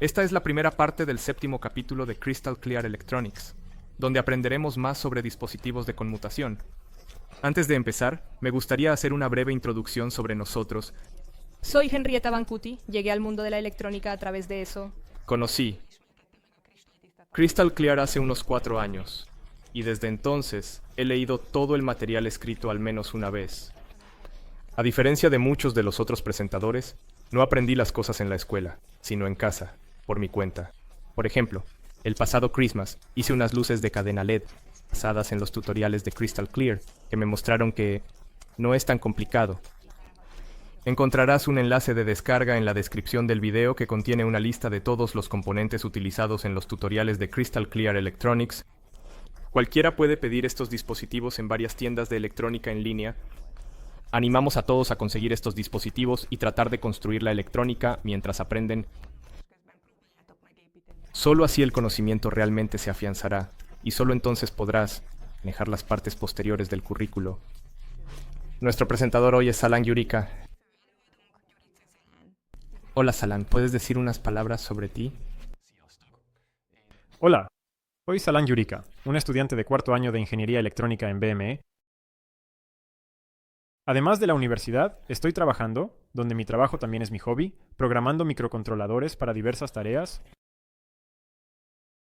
Esta es la primera parte del séptimo capítulo de Crystal Clear Electronics, donde aprenderemos más sobre dispositivos de conmutación. Antes de empezar, me gustaría hacer una breve introducción sobre nosotros. Soy Henrietta Bancuti, llegué al mundo de la electrónica a través de eso. Conocí Crystal Clear hace unos 4 años, y desde entonces he leído todo el material escrito al menos una vez. A diferencia de muchos de los otros presentadores, no aprendí las cosas en la escuela, sino en casa, por mi cuenta. Por ejemplo, el pasado Christmas hice unas luces de cadena LED, basadas en los tutoriales de Crystal Clear, que me mostraron que no es tan complicado. Encontrarás un enlace de descarga en la descripción del video que contiene una lista de todos los componentes utilizados en los tutoriales de Crystal Clear Electronics. Cualquiera puede pedir estos dispositivos en varias tiendas de electrónica en línea. Animamos a todos a conseguir estos dispositivos y tratar de construir la electrónica mientras aprenden. Solo así el conocimiento realmente se afianzará, y solo entonces podrás manejar las partes posteriores del currículo. Nuestro presentador hoy es Salan Yurika. Hola Salan, ¿puedes decir unas palabras sobre ti? Hola, soy Salan Yurika, un estudiante de cuarto año de Ingeniería Electrónica en BME. Además de la universidad, estoy trabajando, donde mi trabajo también es mi hobby, programando microcontroladores para diversas tareas.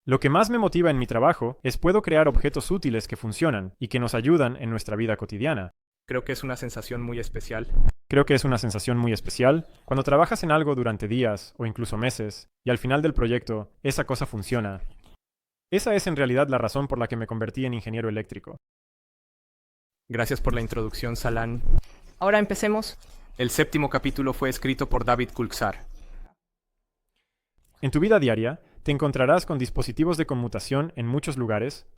Lo que más me motiva en mi trabajo es puedo crear objetos útiles que funcionan y que nos ayudan en nuestra vida cotidiana. Creo que es una sensación muy especial. Creo que es una sensación muy especial cuando trabajas en algo durante días o incluso meses y al final del proyecto esa cosa funciona. Esa es en realidad la razón por la que me convertí en ingeniero eléctrico. Gracias por la introducción, Salan. Ahora empecemos. El séptimo capítulo fue escrito por David Kulczar. En tu vida diaria, te encontrarás con dispositivos de conmutación en muchos lugares.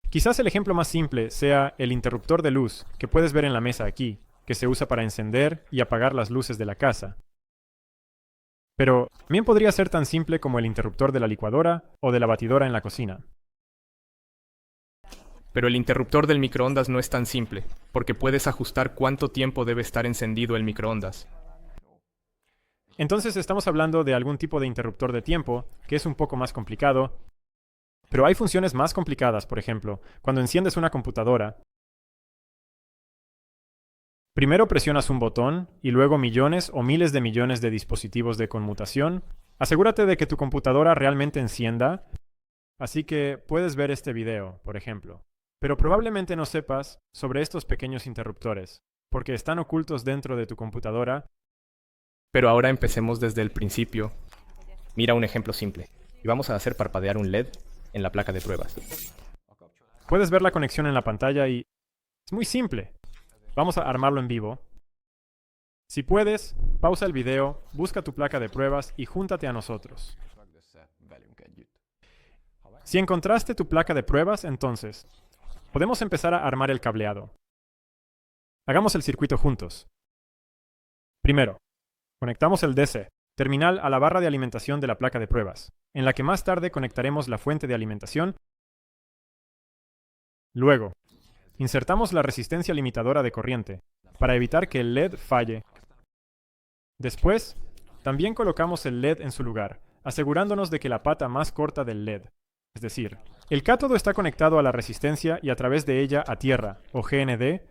Quizás el ejemplo más simple sea el interruptor de luz que puedes ver en la mesa aquí, que se usa para encender y apagar las luces de la casa. Pero también podría ser tan simple como el interruptor de la licuadora o de la batidora en la cocina. Pero el interruptor del microondas no es tan simple, porque puedes ajustar cuánto tiempo debe estar encendido el microondas. Entonces estamos hablando de algún tipo de interruptor de tiempo, que es un poco más complicado. Pero hay funciones más complicadas, por ejemplo, cuando enciendes una computadora. Primero presionas un botón y luego millones o miles de millones de dispositivos de conmutación. Asegúrate de que tu computadora realmente encienda. Así que puedes ver este video, por ejemplo. Pero probablemente no sepas sobre estos pequeños interruptores, porque están ocultos dentro de tu computadora. Pero ahora empecemos desde el principio. Mira un ejemplo simple. Y vamos a hacer parpadear un LED en la placa de pruebas. Puedes ver la conexión en la pantalla y es muy simple. Vamos a armarlo en vivo. Si puedes, pausa el video, busca tu placa de pruebas y júntate a nosotros. Si encontraste tu placa de pruebas, entonces podemos empezar a armar el cableado. Hagamos el circuito juntos. Primero, conectamos el DC, terminal a la barra de alimentación de la placa de pruebas, en la que más tarde conectaremos la fuente de alimentación. Luego, insertamos la resistencia limitadora de corriente, para evitar que el LED falle. Después, también colocamos el LED en su lugar, asegurándonos de que la pata más corta del LED, es decir, el cátodo está conectado a la resistencia y a través de ella a tierra, o GND.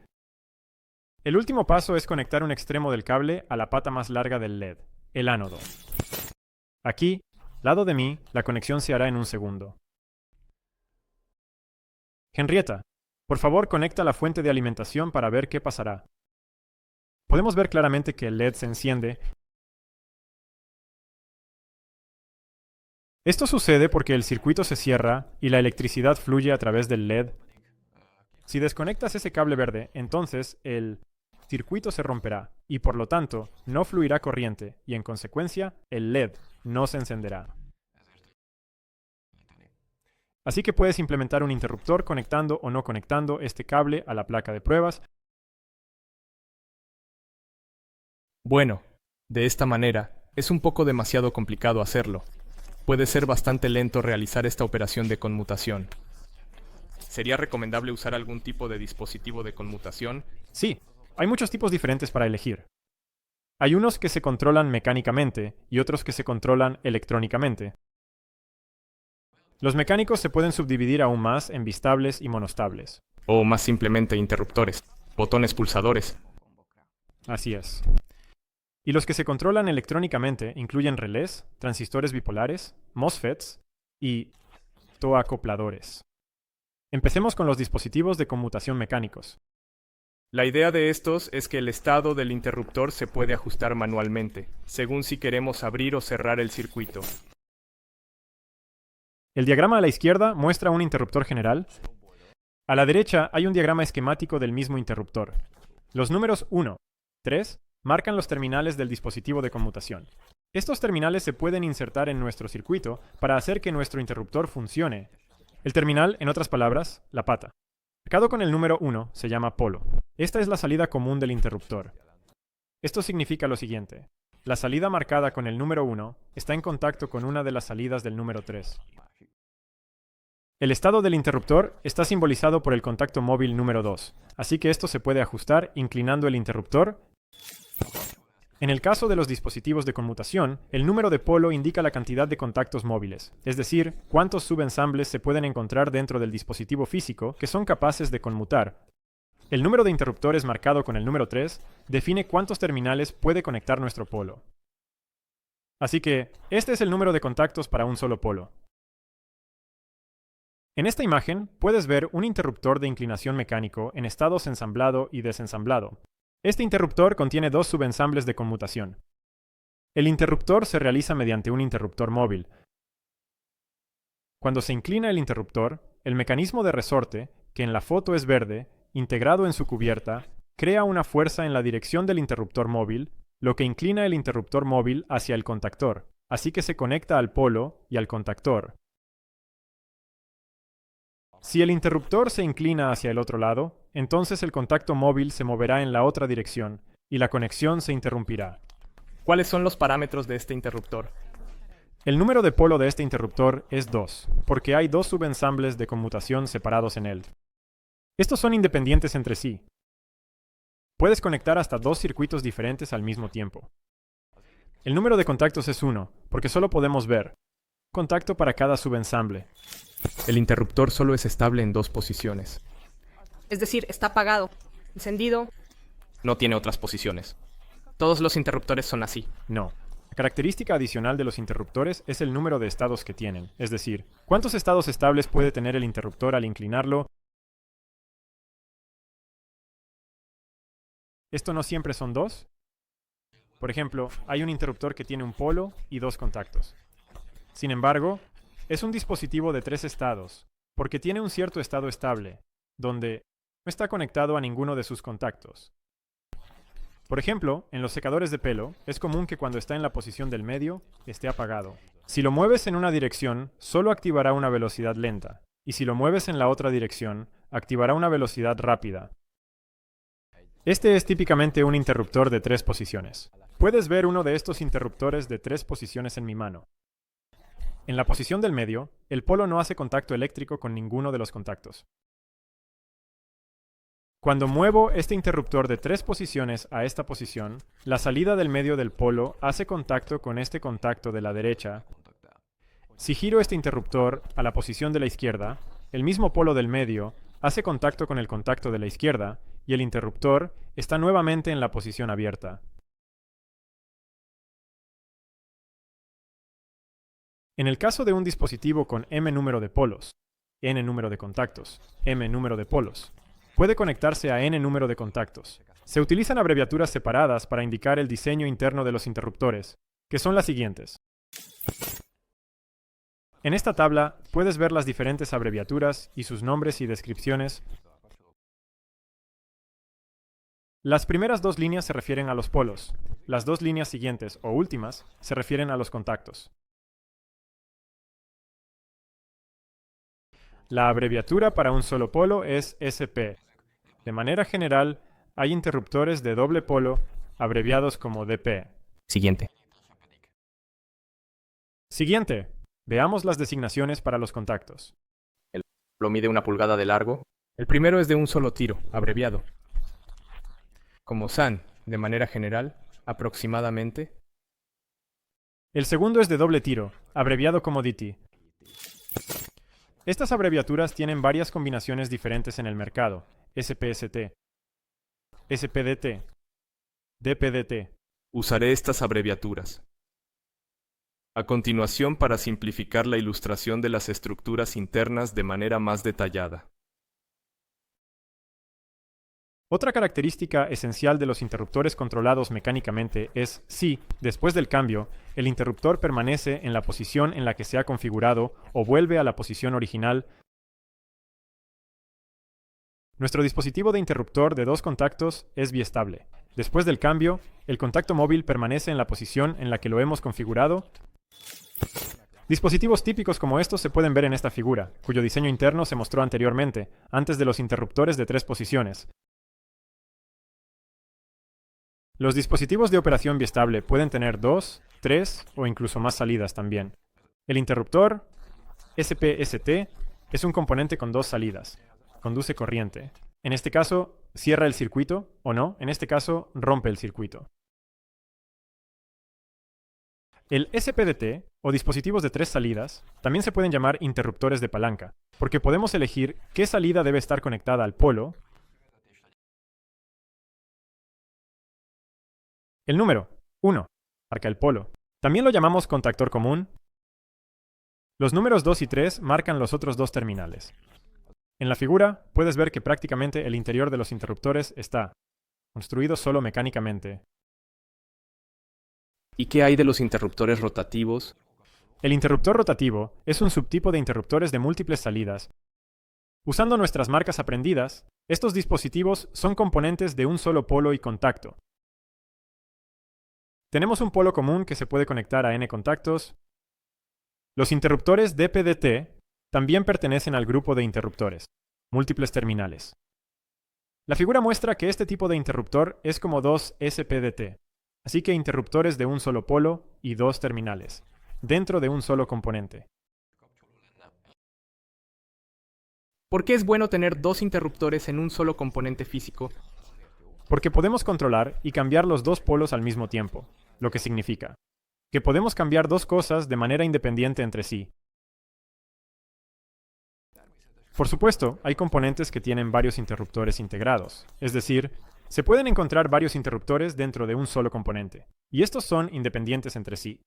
El último paso es conectar un extremo del cable a la pata más larga del LED, el ánodo. Aquí, lado de mí, la conexión se hará en un segundo. Henrietta, por favor conecta la fuente de alimentación para ver qué pasará. Podemos ver claramente que el LED se enciende. Esto sucede porque el circuito se cierra y la electricidad fluye a través del LED. Si desconectas ese cable verde, entonces el circuito se romperá y por lo tanto no fluirá corriente y en consecuencia el LED no se encenderá. Así que puedes implementar un interruptor conectando o no conectando este cable a la placa de pruebas. Bueno, de esta manera, es un poco demasiado complicado hacerlo. Puede ser bastante lento realizar esta operación de conmutación. ¿Sería recomendable usar algún tipo de dispositivo de conmutación? Sí, hay muchos tipos diferentes para elegir. Hay unos que se controlan mecánicamente y otros que se controlan electrónicamente. Los mecánicos se pueden subdividir aún más en bistables y monostables. O más simplemente interruptores, botones pulsadores. Así es. Y los que se controlan electrónicamente incluyen relés, transistores bipolares, MOSFETs y toacopladores. Empecemos con los dispositivos de conmutación mecánicos. La idea de estos es que el estado del interruptor se puede ajustar manualmente, según si queremos abrir o cerrar el circuito. El diagrama a la izquierda muestra un interruptor general. A la derecha hay un diagrama esquemático del mismo interruptor. Los números 1, 3 marcan los terminales del dispositivo de conmutación. Estos terminales se pueden insertar en nuestro circuito para hacer que nuestro interruptor funcione. El terminal, en otras palabras, la pata, marcado con el número 1, se llama polo. Esta es la salida común del interruptor. Esto significa lo siguiente. La salida marcada con el número 1 está en contacto con una de las salidas del número 3. El estado del interruptor está simbolizado por el contacto móvil número 2, así que esto se puede ajustar inclinando el interruptor. En el caso de los dispositivos de conmutación, el número de polo indica la cantidad de contactos móviles, es decir, cuántos subensambles se pueden encontrar dentro del dispositivo físico que son capaces de conmutar. El número de interruptores marcado con el número 3 define cuántos terminales puede conectar nuestro polo. Así que, este es el número de contactos para un solo polo. En esta imagen puedes ver un interruptor de inclinación mecánico en estados ensamblado y desensamblado. Este interruptor contiene dos subensambles de conmutación. El interruptor se realiza mediante un interruptor móvil. Cuando se inclina el interruptor, el mecanismo de resorte, que en la foto es verde, integrado en su cubierta, crea una fuerza en la dirección del interruptor móvil, lo que inclina el interruptor móvil hacia el contactor, así que se conecta al polo y al contactor. Si el interruptor se inclina hacia el otro lado, entonces el contacto móvil se moverá en la otra dirección y la conexión se interrumpirá. ¿Cuáles son los parámetros de este interruptor? El número de polo de este interruptor es 2, porque hay dos subensambles de conmutación separados en él. Estos son independientes entre sí. Puedes conectar hasta dos circuitos diferentes al mismo tiempo. El número de contactos es 1, porque solo podemos ver un contacto para cada subensamble. El interruptor solo es estable en dos posiciones. Es decir, está apagado, encendido. No tiene otras posiciones. Todos los interruptores son así. No. La característica adicional de los interruptores es el número de estados que tienen, es decir, ¿cuántos estados estables puede tener el interruptor al inclinarlo? ¿Esto no siempre son 2? Por ejemplo, hay un interruptor que tiene un polo y 2 contactos. Sin embargo, es un dispositivo de 3 estados, porque tiene un cierto estado estable, donde no está conectado a ninguno de sus contactos. Por ejemplo, en los secadores de pelo, es común que cuando está en la posición del medio, esté apagado. Si lo mueves en una dirección, solo activará una velocidad lenta, y si lo mueves en la otra dirección, activará una velocidad rápida. Este es típicamente un interruptor de 3 posiciones. Puedes ver uno de estos interruptores de 3 posiciones en mi mano. En la posición del medio, el polo no hace contacto eléctrico con ninguno de los contactos. Cuando muevo este interruptor de 3 posiciones a esta posición, la salida del medio del polo hace contacto con este contacto de la derecha. Si giro este interruptor a la posición de la izquierda, el mismo polo del medio hace contacto con el contacto de la izquierda y el interruptor está nuevamente en la posición abierta. En el caso de un dispositivo con m número de polos, n número de contactos, m número de polos, puede conectarse a n número de contactos. Se utilizan abreviaturas separadas para indicar el diseño interno de los interruptores, que son las siguientes. En esta tabla puedes ver las diferentes abreviaturas y sus nombres y descripciones. Las primeras 2 líneas se refieren a los polos. Las 2 líneas siguientes o últimas se refieren a los contactos. La abreviatura para un solo polo es SP. De manera general, hay interruptores de doble polo abreviados como DP. Siguiente. Siguiente. Veamos las designaciones para los contactos. El polo mide 1 pulgada de largo. El primero es de un solo tiro, abreviado como SAN, de manera general, Aproximadamente. El segundo es de doble tiro, abreviado como DT. Estas abreviaturas tienen varias combinaciones diferentes en el mercado: SPST, SPDT, DPDT. Usaré estas abreviaturas. A continuación, para simplificar la ilustración de las estructuras internas de manera más detallada. Otra característica esencial de los interruptores controlados mecánicamente es si, después del cambio, el interruptor permanece en la posición en la que se ha configurado o vuelve a la posición original. Nuestro dispositivo de interruptor de dos contactos es biestable. Después del cambio, el contacto móvil permanece en la posición en la que lo hemos configurado. Dispositivos típicos como estos se pueden ver en esta figura, cuyo diseño interno se mostró anteriormente, antes de los interruptores de 3 posiciones. Los dispositivos de operación biestable pueden tener 2, 3 o incluso más salidas también. El interruptor SPST es un componente con 2 salidas. Conduce corriente. En este caso, cierra el circuito, o no, en este caso, rompe el circuito. El SPDT, o dispositivos de 3 salidas, también se pueden llamar interruptores de palanca, porque podemos elegir qué salida debe estar conectada al polo. El número 1 marca el polo. También lo llamamos contactor común. Los números 2 y 3 marcan los otros dos terminales. En la figura puedes ver que prácticamente el interior de los interruptores está construido solo mecánicamente. ¿Y qué hay de los interruptores rotativos? El interruptor rotativo es un subtipo de interruptores de múltiples salidas. Usando nuestras marcas aprendidas, estos dispositivos son componentes de un solo polo y contacto. Tenemos un polo común que se puede conectar a N contactos. Los interruptores DPDT también pertenecen al grupo de interruptores, múltiples terminales. La figura muestra que este tipo de interruptor es como dos SPDT, así que interruptores de un solo polo y 2 terminales, dentro de un solo componente. ¿Por qué es bueno tener 2 interruptores en un solo componente físico? Porque podemos controlar y cambiar los 2 polos al mismo tiempo, lo que significa que podemos cambiar 2 cosas de manera independiente entre sí. Por supuesto, hay componentes que tienen varios interruptores integrados, es decir, se pueden encontrar varios interruptores dentro de un solo componente, y estos son independientes entre sí.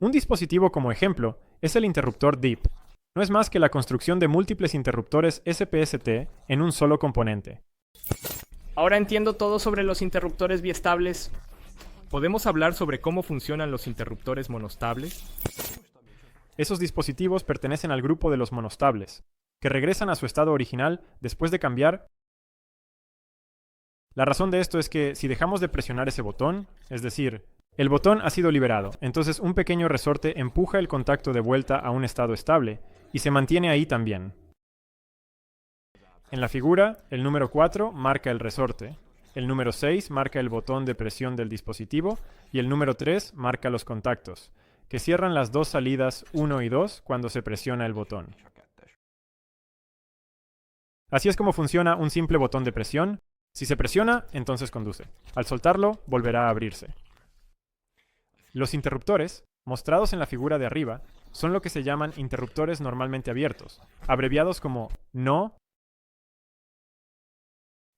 Un dispositivo como ejemplo es el interruptor DIP. No es más que la construcción de múltiples interruptores SPST en un solo componente. Ahora entiendo todo sobre los interruptores biestables. ¿Podemos hablar sobre cómo funcionan los interruptores monostables? Esos dispositivos pertenecen al grupo de los monostables, que regresan a su estado original después de cambiar. La razón de esto es que si dejamos de presionar ese botón, es decir, el botón ha sido liberado, entonces un pequeño resorte empuja el contacto de vuelta a un estado estable y se mantiene ahí también. En la figura, el número 4 marca el resorte, el número 6 marca el botón de presión del dispositivo y el número 3 marca los contactos, que cierran las 2 salidas 1 y 2 cuando se presiona el botón. Así es como funciona un simple botón de presión. Si se presiona, entonces conduce. Al soltarlo, volverá a abrirse. Los interruptores, mostrados en la figura de arriba, son lo que se llaman interruptores normalmente abiertos, abreviados como NO.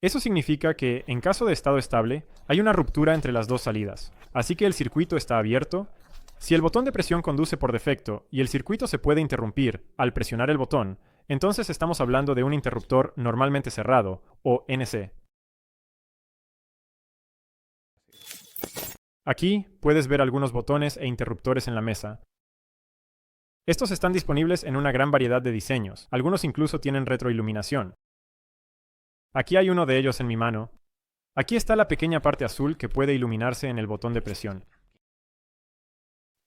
Eso significa que, en caso de estado estable, hay una ruptura entre las 2 salidas, así que el circuito está abierto. Si el botón de presión conduce por defecto y el circuito se puede interrumpir al presionar el botón, entonces estamos hablando de un interruptor normalmente cerrado, o NC. Aquí puedes ver algunos botones e interruptores en la mesa. Estos están disponibles en una gran variedad de diseños, algunos incluso tienen retroiluminación. Aquí hay uno de ellos en mi mano. Aquí está la pequeña parte azul que puede iluminarse en el botón de presión.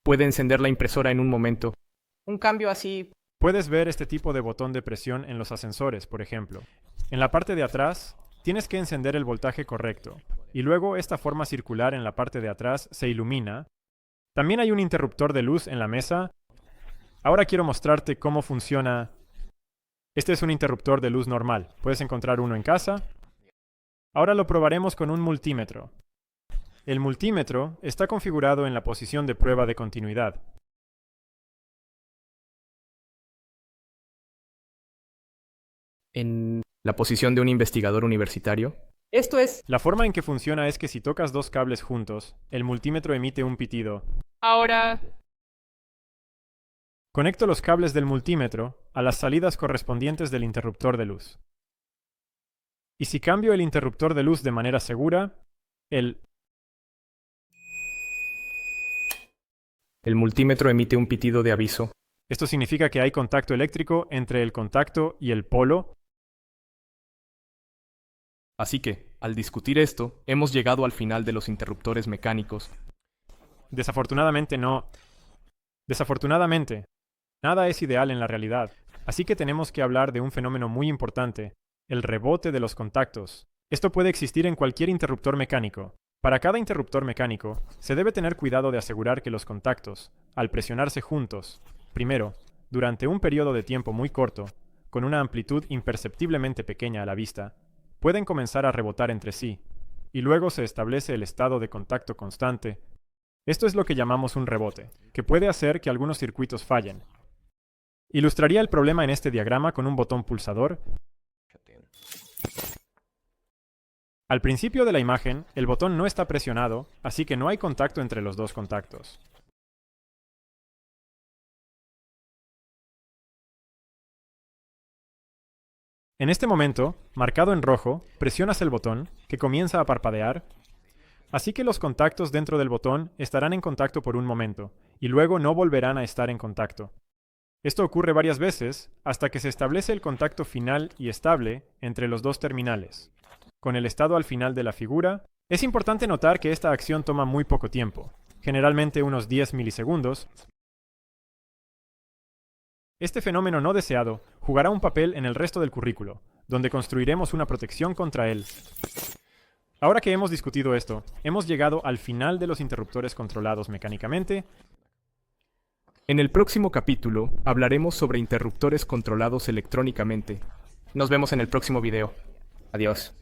Puede encender la impresora en un momento. Un cambio así. Puedes ver este tipo de botón de presión en los ascensores, por ejemplo. En la parte de atrás, tienes que encender el voltaje correcto, y luego esta forma circular en la parte de atrás se ilumina. También hay un interruptor de luz en la mesa. Ahora quiero mostrarte cómo funciona. Este es un interruptor de luz normal. Puedes encontrar uno en casa. Ahora lo probaremos con un multímetro. El multímetro está configurado en la posición de prueba de continuidad. ¿En la posición de un investigador universitario? Esto es... La forma en que funciona es que si tocas dos cables juntos, el multímetro emite un pitido. Ahora... Conecto los cables del multímetro a las salidas correspondientes del interruptor de luz. Y si cambio el interruptor de luz de manera segura, el multímetro emite un pitido de aviso. Esto significa que hay contacto eléctrico entre el contacto y el polo. Así que, al discutir esto, hemos llegado al final de los interruptores mecánicos. Desafortunadamente no. Desafortunadamente, nada es ideal en la realidad. Así que tenemos que hablar de un fenómeno muy importante, el rebote de los contactos. Esto puede existir en cualquier interruptor mecánico. Para cada interruptor mecánico, se debe tener cuidado de asegurar que los contactos, al presionarse juntos, primero, durante un periodo de tiempo muy corto, con una amplitud imperceptiblemente pequeña a la vista, pueden comenzar a rebotar entre sí, y luego se establece el estado de contacto constante. Esto es lo que llamamos un rebote, que puede hacer que algunos circuitos fallen. Ilustraría el problema en este diagrama con un botón pulsador. Al principio de la imagen, el botón no está presionado, así que no hay contacto entre los dos contactos. En este momento, marcado en rojo, presionas el botón, que comienza a parpadear, así que los contactos dentro del botón estarán en contacto por un momento, y luego no volverán a estar en contacto. Esto ocurre varias veces, hasta que se establece el contacto final y estable entre los dos terminales. Con el estado al final de la figura, es importante notar que esta acción toma muy poco tiempo, generalmente unos 10 milisegundos. Este fenómeno no deseado jugará un papel en el resto del currículo, donde construiremos una protección contra él. Ahora que hemos discutido esto, hemos llegado al final de los interruptores controlados mecánicamente. En el próximo capítulo hablaremos sobre interruptores controlados electrónicamente. Nos vemos en el próximo video. Adiós.